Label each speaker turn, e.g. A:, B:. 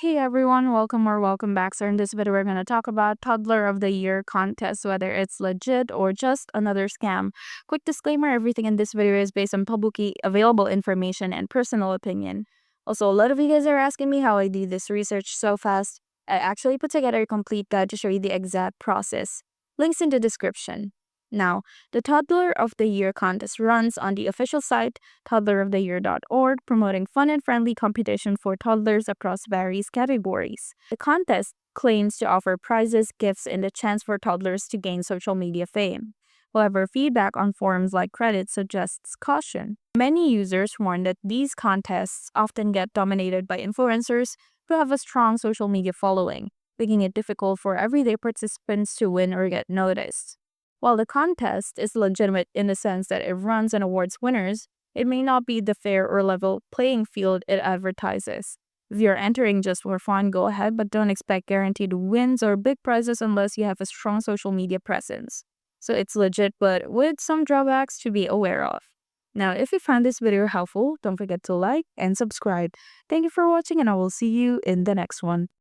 A: Hey everyone, welcome or welcome back. So in this video, we're going to talk about Toddler of the Year contest, whether it's legit or just another scam. Quick disclaimer, everything in this video is based on publicly available information and personal opinion. Also, a lot of you guys are asking me how I do this research so fast. I actually put together a complete guide to show you the exact process. Links in the description. Now, the Toddler of the Year contest runs on the official site toddleroftheyear.org, promoting fun and friendly competition for toddlers across various categories. The contest claims to offer prizes, gifts, and a chance for toddlers to gain social media fame. However, feedback on forums like Reddit suggests caution. Many users warn that these contests often get dominated by influencers who have a strong social media following, making it difficult for everyday participants to win or get noticed. While the contest is legitimate in the sense that it runs and awards winners, it may not be the fair or level playing field it advertises. If you're entering just for fun, go ahead, but don't expect guaranteed wins or big prizes unless you have a strong social media presence. So it's legit, but with some drawbacks to be aware of. Now, if you found this video helpful, don't forget to like and subscribe. Thank you for watching, and I will see you in the next one.